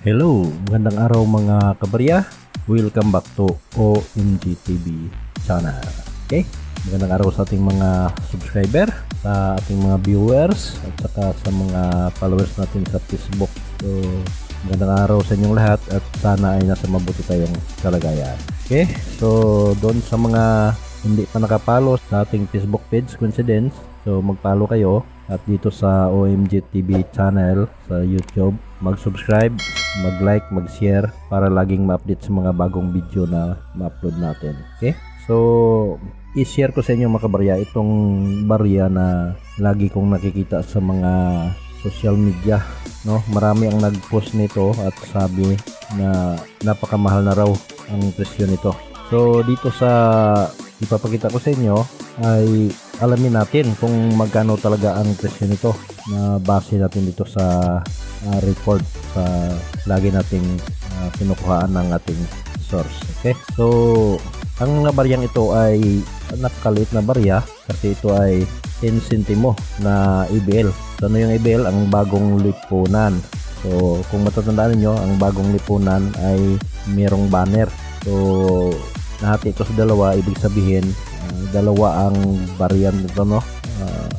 Hello, magandang araw mga kabarya. Welcome back to OMG TV channel. Okay? Magandang araw sa ating mga subscriber, sa ating mga viewers, at saka sa mga followers natin sa Facebook. So, magandang araw sa inyong lahat at sana ay nasa mabuti tayong kalagayan. Okay? So, doon sa mga hindi pa nakapalo sa ating Facebook page, coincidence, so mag-follow kayo. At dito sa OMG TV channel sa YouTube, mag-subscribe, mag-like, mag-share para laging ma-update sa mga bagong video na ma-upload natin. Okay? So, i-share ko sa inyo mga kabarya itong barya na lagi kong nakikita sa mga social media, no? Marami ang nag-post nito at sabi na napakamahal na raw ang presyo nito. So, dito sa ipapakita ko sa inyo ay alamin natin kung magkano talaga ang presyo nito na base natin dito sa record sa lagi nating pinukuhaan ng ating source. Okay? So, ang baryang ito ay napakaliit na barya kasi ito ay 10 sentimo na ABL. So, ano yung ABL? Ang bagong lipunan. So, kung matatandaan niyo, ang bagong lipunan ay merong banner. So, nahati ito sa dalawa, ibig sabihin dalawa ang variant nito, no?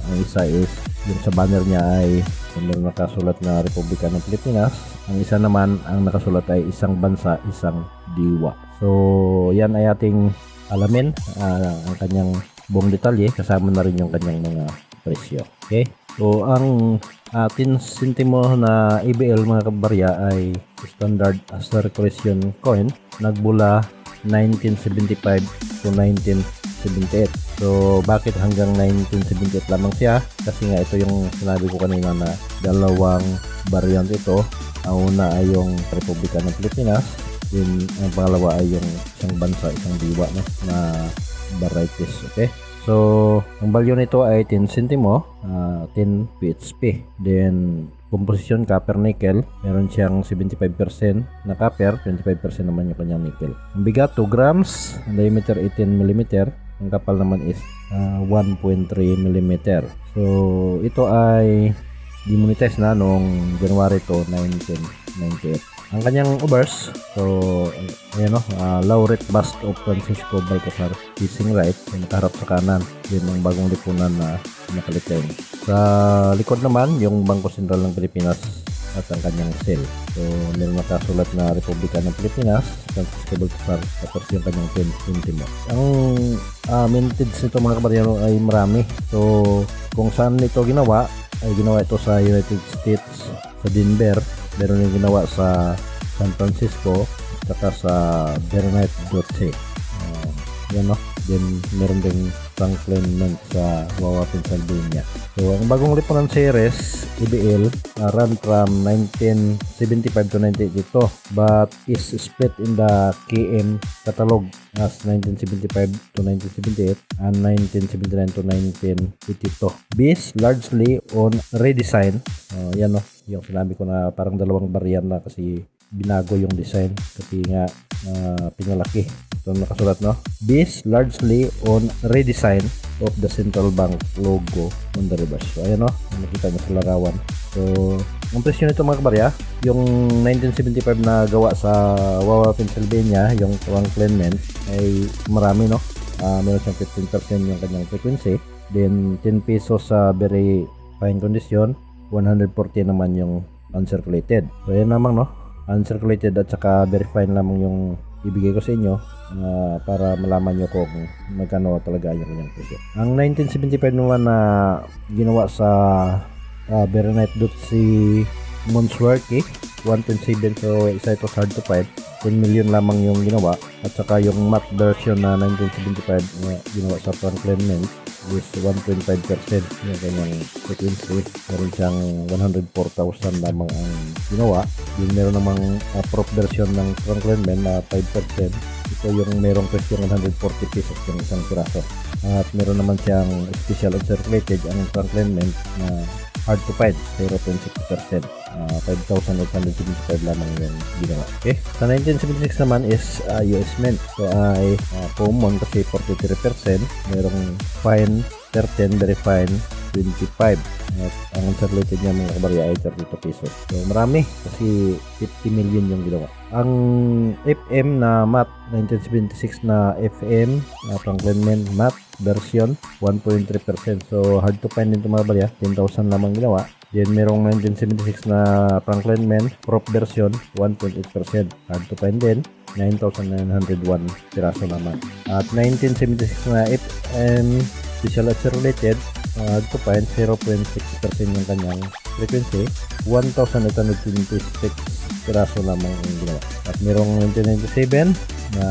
Ang isa is yung sa banner niya ay meron nakasulat na Republika ng Pilipinas. Ang isa naman ang nakasulat ay isang bansa, isang diwa. So yan ay ating alamin ang kanyang buong detalye kasama na rin yung kanyang mga presyo. Okay? So ang 10 sentimo na ABL mga kabarya ay standard circulation coin, nagbula 1975 to 1978. So bakit hanggang 1978 lamang siya? Kasi nga ito yung sinabi ko kanina na dalawang variant ito. Ang una ay yung Republika ng Pilipinas, then ang pangalawa ay yung isang bansa, isang diwa, no, na varieties. Okay? So ang value nito ay 10 sentimo, 10 PHP. Then composition copper nickel, meron siyang 75% na copper, 25% naman yung kanyang nickel. Ang bigat 2 grams, ang diameter 18 mm, ang kapal naman is 1.3 mm. So ito ay demonetized na noong January 2, 1998. Ang kanyang obverse, so ayan, no, Laureate bust of Francisco Balcazar facing right, yung nakaharap sa kanan, yun ang bagong lipunan na nakalitain. Sa likod naman yung Bangko Sentral ng Pilipinas at ang kanyang seal. So meron nakasulat na Republika ng Pilipinas, Francisco Balcazar, tapos yung kanyang 10 sentimo. Ang mintage nito mga kabaryano ay marami. So kung saan ito ginawa, ay ginawa ito sa United States, sa Denver, meron yung ginawa sa San Francisco, at sa Bernite.c. Yan, no? Then meron ding Franklin sa Wawa, Pennsylvania. So ang bagong lipunan series ABL run from 1975 to 98 ito, but is split in the KM catalog as 1975 to 1978 and 1979 to 1982, based largely on redesign. Yan, no, yung sinabi ko na parang dalawang variant na kasi binago yung design kasi nga pinalaki. So nakasulat, no, based largely on redesign of the central bank logo on the reverse. So ayan, no, nakita nyo sa larawan. So ang presyo nito mga kabarya, yung 1975 na gawa sa Wawa, Pennsylvania, yung Franklin Mint ay marami, no. Meron siyang 15% yung kanyang frequency, then 10 pesos sa very fine condition, 140 naman yung uncirculated. So ayan naman, no, uncirculated at saka very fine lamang yung ibigay ko sa inyo para malaman nyo kung magkano talaga yung kanyang presyo. Ang 1975 naman na ginawa sa Bernite.c Monsworthy 1.7, so isa ito hard to find, 10 million lamang yung ginawa, at saka yung matte version na 1975 na ginawa sa Franklin Mint is 1.5% yung kanyang frequency. Meron siyang 104,000 lamang ang ginawa. Yung meron namang prop version ng Franklin Mint na 5%. Ito yung merong presyo ng 140 pesos yung isang piraso. At meron naman siyang special uncirculated ang Franklin Mint na hard to find, 0.6%. 5,875 lamang yung ginawa. Okay? Sa 1976 naman is US Mint. So ay common kasi 43%. Merong fine 13, very fine 25. At ang uncirculated niya mga kabarya ay 32 pesos. So marami kasi 50 million yung ginawa. Ang FM na matte 1976 na FM na Franklin Men matte version 1.3%. So hard to find din ito mga kabarya. 10,000 lamang ginawa. Then merong 1976 na Franklin Men prop version 1.8%. Hard to find din. 9,901 piraso naman. At 1976 na FM special uncirculated, hard to find 0.6% yung kanyang frequency. 1,826 piraso lamang ang ginawa. At merong 1997 na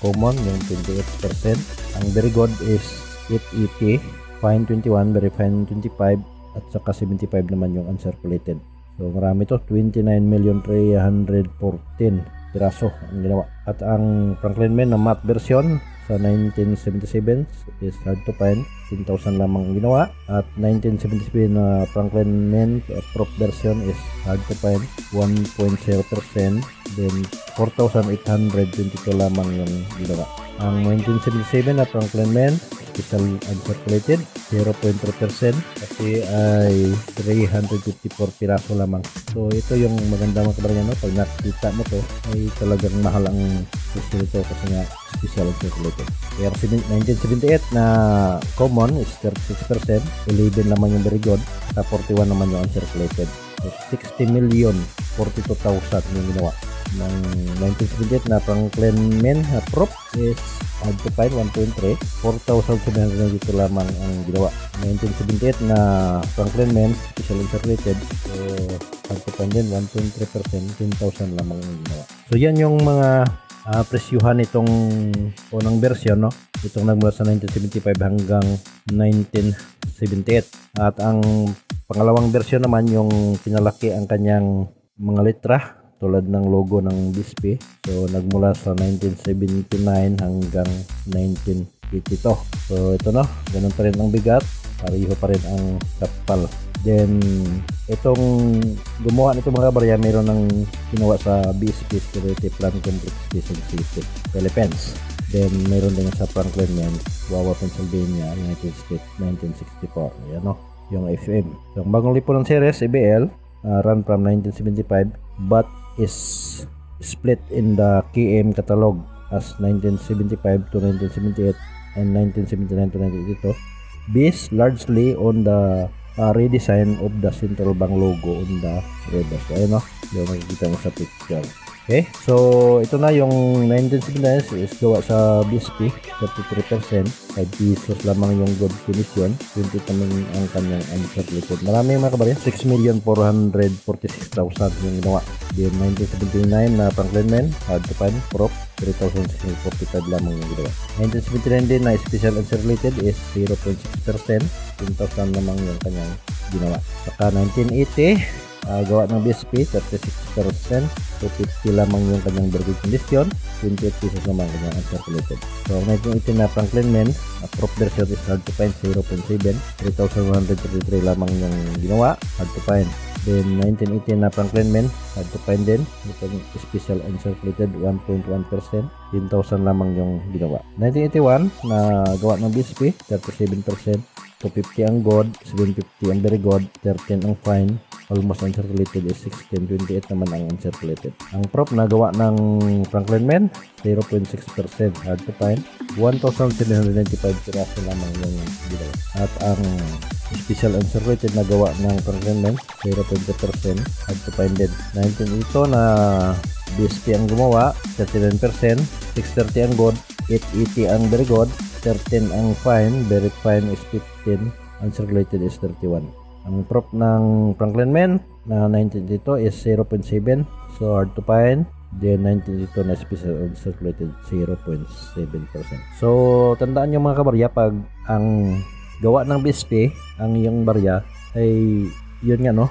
common yung 28%. Ang very good is 880, fine 21, very fine 25, at saka 75 naman yung uncirculated. So marami to, 29,314 piraso ang ginawa. At ang Franklin Men na matte version sa 1977 is hard to find, 10,000 lamang ang ginawa. At 1977 na Franklin Men prop version is hard to find, 1.0%. Then 4,822 lamang yung ginawa. Ang 1977 na Franklin Men special uncirculated 0.3% kasi ay 354 piraso lamang. So ito yung maganda mga kabarya, no? Pag nakita mo to ay talagang mahal ang presyo nito kasi nga special uncirculated. Pero 1978 na common is 36%, 11 lamang yung very good, at 41 naman yung uncirculated. So 60,042,000 yung ginawa. Ng 1978 na Franklin Men na prop is hard to find 1.3, 4,792 lamang ang ginawa. 1978 na Franklin Men special uncirculated, so hard to find din 1.3%, 10,000 lamang ang ginawa. So yan yung mga presyuhan itong unang version, no? Itong nagmula sa 1975 hanggang 1978. At ang pangalawang version naman yung pinalaki ang kanyang mga letra tulad ng logo ng BSP. So nagmula sa 1979 hanggang 1982. So ito, no, ganun pa rin ang bigat, pareho pa rin ang kapal. Then itong gumawa nito mga kabarya, meron ng ginawa sa BSP Security Plan Complex Quezon City, Philippines. Then meron din sa Franklin Men, Wawa, Pennsylvania, United States, 1964. Ayan, no, yung FM. So ang bagong lipo ng series ABL, run from 1975 but is split in the KM catalog as 1975 to 1978 and 1979 to 1982, based largely on the redesign of the central bank logo on the reverse. Ayun, no, yung makikita nyo sa picture. Okay, so ito na yung 1979 is gawa sa BSP, 33%, 5 pesos lamang yung good condition, 20 naman ang kanyang uncirculated. Marami mga kabarya, 6,446,000 yung ginawa. Then 1979 na Franklin Men hard to find prop, 3,645 lamang yung ginawa. 1979 din na special uncirculated is 0.6%, 10,000 lamang yung kanyang ginawa. Saka 1980 gawa ng BSP, 36%, 250 lamang yung kanyang very good condition, 28 pesos naman kanyang uncirculated. So 1980 na Franklin Men prop version is hard to find, 0.7, 3,133 lamang yung ginawa, hard to find. Then 1980 na Franklin Men hard to find din, itong special uncirculated 1.1%, 10,000 lamang yung ginawa. 1981 na gawa ng BSP, 37%, 250 ang good, 750 ang very good, 13 ang fine, almost uncirculated is 16, 28 naman ang uncirculated. Ang prop na gawa ng Franklin Men, 0.6%, hard to find, 1,795 piraso lamang yung ginawa. At ang special uncirculated na gawa ng Franklin Men, 0.2%, hard to find din. 19 ito na BSP ang gumawa, 39%, 630 ang good, 880 ang very good, 13 ang fine, very fine is 15, uncirculated is 31. Ang prop ng Franklin Men na 1982 is 0.7, so hard to find. Then 1982 na special uncirculated 0.7%. So tandaan nyo mga kabarya, pag ang gawa ng BSP ang iyong barya ay yun nga, no,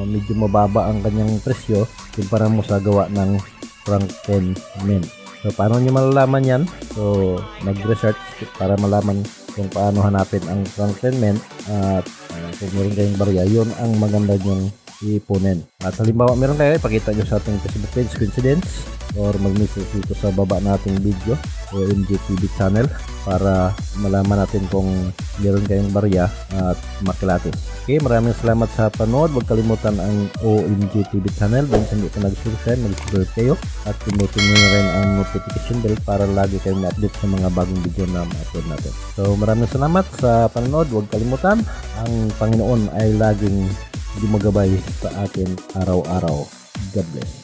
medyo mababa ang kanyang presyo kumpara mo sa gawa ng Franklin Men. So paano nyo malalaman yan? So mag-research para malaman kung paano hanapin ang Franklin Men at kung meron kayong barya, yun ang maganda nyong ipunin. At halimbawa meron kayo, ipakita nyo sa ating Facebook page, Coincidence, or mag-message dito sa baba nating video o MJTV channel para malaman natin kung meron kayong barya at makilatis. Okay, maraming salamat sa panood. Huwag kalimutan ang OMG TV channel. Kung hindi ka nag-subscribe, mag-subscribe kayo at pinutin nyo na rin ang notification bell para lagi kayong na-update sa mga bagong video na ma-upload natin. So maraming salamat sa panood. Huwag kalimutan, ang Panginoon ay laging gumagabay sa atin araw-araw. God bless.